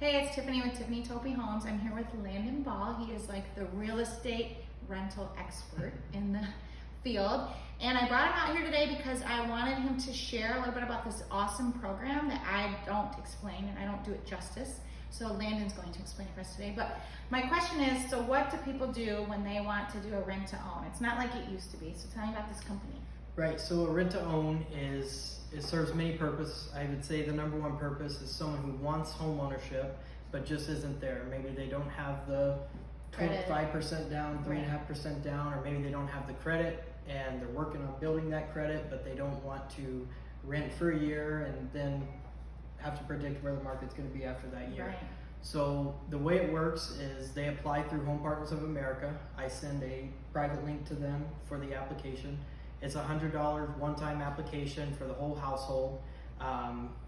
Hey, it's Tiffany with Tiffany Topie Homes. I'm here with Landon Ball. He is like the real estate rental expert in the field. And I brought him out here today because I wanted him to share a little bit about this awesome program that I don't explain and I don't do it justice. So Landon's going to explain it for us today. But my question is, so what do people do when they want to do a rent to own? It's not like it used to be. So tell me about this company. Right, so a rent to own it serves many purposes. I would say the number one purpose is someone who wants home ownership but just isn't there. Maybe they don't have the 5% down, 3.5% down, or maybe they don't have the credit and they're working on building that credit, but they don't want to rent for a year and then have to predict where the market's going to be after that year. Right. So the way it works is they apply through Home Partners of America. I send a private link to them for the application. It's a $100 one-time application for the whole household.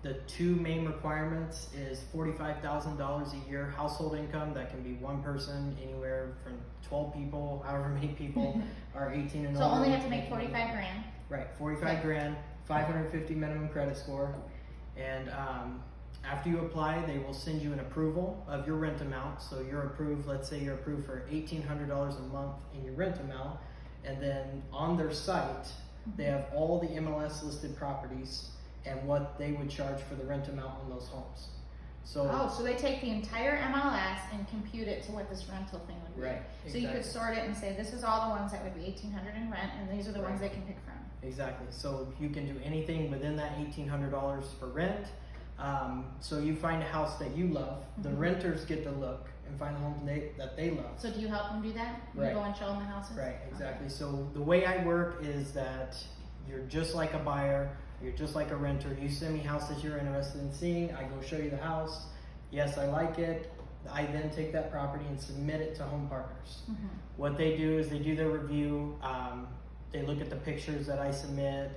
The two main requirements is $45,000 a year household income. That can be one person, anywhere from 12 people, however many people are 18 and So older. only have to make 45 grand. Right, 45 grand, 550 minimum credit score. And after you apply, they will send you an approval of your rent amount. So you're approved, let's say you're approved for $1,800 a month in your rent amount. And then on their site, they have all the MLS listed properties and what they would charge for the rent amount on those homes. So so they take the entire MLS and compute it to what this rental thing would be. Right, So you could sort it and say, this is all the ones that would be $1,800 in rent, and these are the ones they can pick from. Exactly. So you can do anything within that $1,800 for rent. So you find a house that you love. The renters get to look and find the home that they love. So do you help them do that? You Right. go and show them the houses? Right, exactly. Okay. So the way I work is that you're just like a buyer, you're just like a renter. You send me houses you're interested in seeing, I go show you the house. Yes, I like it. I then take that property and submit it to Home Partners. What they do is they do their review, they look at the pictures that I submit,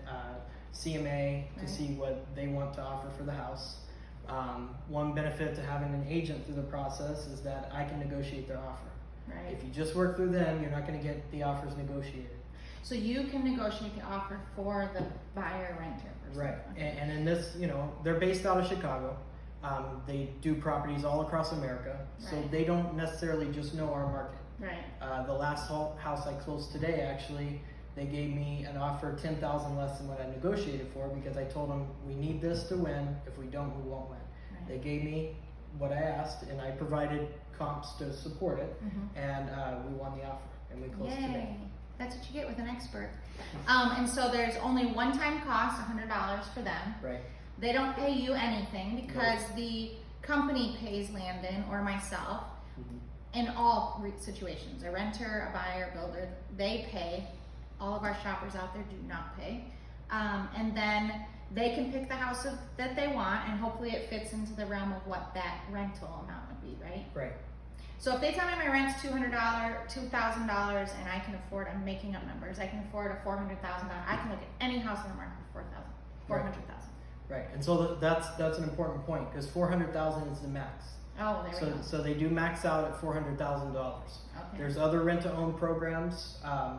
CMA to see what they want to offer for the house. One benefit to having an agent through the process is that I can negotiate their offer. Right. If you just work through them, you're not going to get the offers negotiated. So you can negotiate the offer for the buyer renter person. Right, Okay. and in this, they're based out of Chicago. They do properties all across America, so Right. they don't necessarily just know our market. Right. The last house I closed today, actually, they gave me an offer $10,000 less than what I negotiated for because I told them we need this to win. If we don't, we won't win. Right. They gave me what I asked, and I provided comps to support it, and we won the offer, and we closed Yay. today. That's what you get with an expert. And so there's only one-time cost, $100 for them. Right. They don't pay you anything because the company pays Landon or myself in all situations. A renter, a buyer, a builder, they pay. All of our shoppers out there do not pay. And then they can pick the house that they want, and hopefully it fits into the realm of what that rental amount would be, right? Right. So if they tell me my rent's $2,000, and I can afford, I'm making up numbers, I can afford a $400,000, I can look at any house in the market for $400,000. Right, and so that's an important point because $400,000 is the max. Oh, there we go. So they do max out at $400,000. Okay. There's other rent-to-own programs,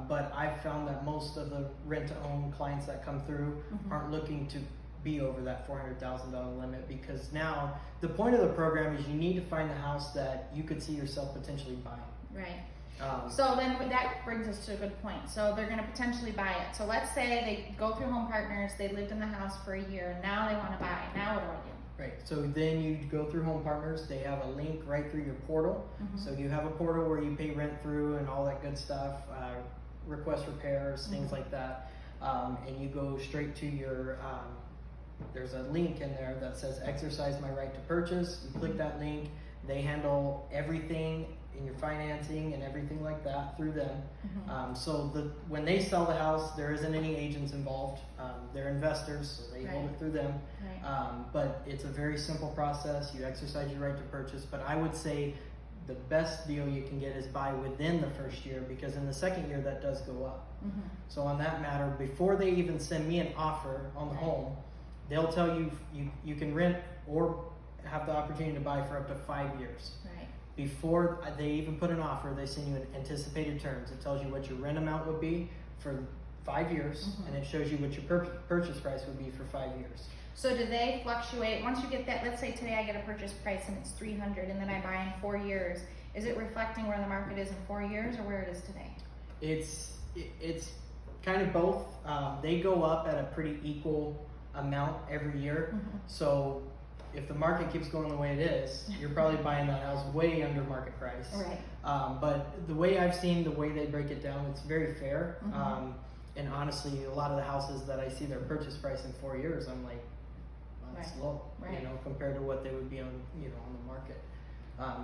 but I've found that most of the rent-to-own clients that come through aren't looking to be over that $400,000 limit because now the point of the program is you need to find the house that you could see yourself potentially buying. Right. So then that brings us to a good point. So they're going to potentially buy it. So let's say they go through Home Partners, they lived in the house for a year, and now they want to buy. Now what do I do? Right, so then you go through Home Partners, they have a link right through your portal. So you have a portal where you pay rent through and all that good stuff, request repairs, things like that. And you go straight to your, there's a link in there that says exercise my right to purchase. You click that link, they handle everything in your financing and everything like that through them. So when they sell the house, there isn't any agents involved. They're investors, so they hold it through them. Right. But it's a very simple process. You exercise your right to purchase, but I would say the best deal you can get is buy within the first year because in the second year that does go up. So on that matter, before they even send me an offer on the home, they'll tell you you can rent or have the opportunity to buy for up to 5 years. Right. Before they even put an offer, they send you an anticipated terms. It tells you what your rent amount would be for 5 years, and it shows you what your purchase price would be for 5 years. So do they fluctuate? Once you get that, let's say today I get a purchase price and it's 300 and then I buy in 4 years. Is it reflecting where the market is in 4 years or where it is today? It's kind of both. They go up at a pretty equal amount every year. Mm-hmm. So if the market keeps going the way it is, you're probably buying that house way under market price. Right. But the way I've seen the way they break it down, it's very fair. Mm-hmm. And honestly, a lot of the houses that I see their purchase price in 4 years, I'm like, well, that's Right. low, Right. you know, compared to what they would be on, you know, on the market.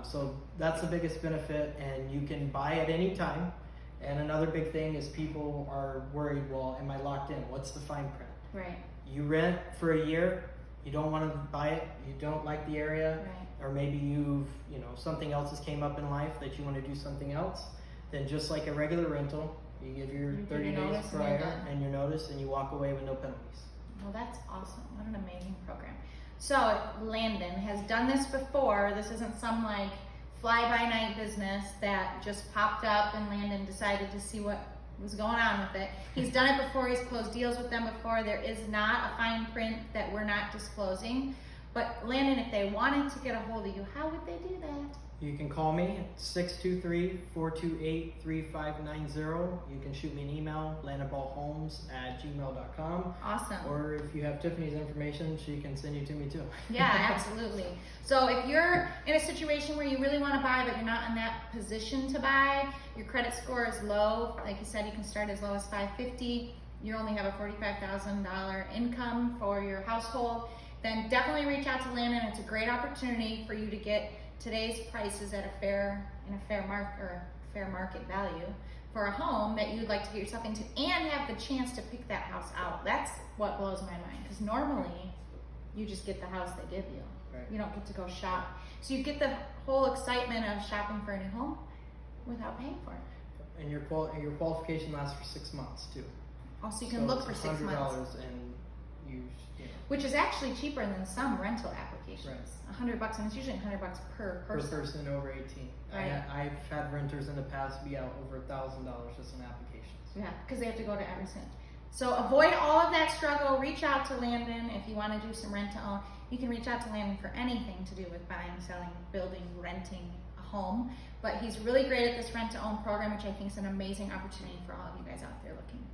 So that's the biggest benefit, and you can buy at any time. And another big thing is people are worried, well, am I locked in? What's the fine print? Right. You rent for a year, you don't want to buy it, you don't like the area, Right. or maybe you know, something else has came up in life that you want to do something else, then just like a regular rental, you give your You give 30 your days notice and you're prior done. and your notice, and you walk away with no penalties. Well, that's awesome. What an amazing program. So Landon has done this before. This isn't some like fly-by-night business that just popped up and Landon decided to see what was going on with it. He's done it before. He's closed deals with them before. There is not a fine print that we're not disclosing. But Landon, if they wanted to get a hold of you, how would they do that? You can call me at 623-428-3590. You can shoot me an email, landonballhomes@gmail.com. Awesome. Or if you have Tiffany's information, she can send you to me too. Yeah, absolutely. So if you're in a situation where you really want to buy, but you're not in that position to buy, your credit score is low, like you said, you can start as low as 550, you only have a $45,000 income for your household, then definitely reach out to Landon. It's a great opportunity for you to get today's prices at a fair market value for a home that you'd like to get yourself into and have the chance to pick that house out. That's what blows my mind, because normally you just get the house they give you. Right. You don't get to go shop. So you get the whole excitement of shopping for a new home without paying for it. And your qualification lasts for 6 months too. Also, you can look for it's 6 months. $100 and you know. Which is actually cheaper than some rental applications. Right. $100, and it's usually $100 per person. Per person over 18. Right. I've had renters in the past be out over $1,000 just on applications. Yeah, because they have to go to every cent. So avoid all of that struggle. Reach out to Landon if you want to do some rent to own. You can reach out to Landon for anything to do with buying, selling, building, renting a home. But he's really great at this rent to own program, which I think is an amazing opportunity for all of you guys out there looking.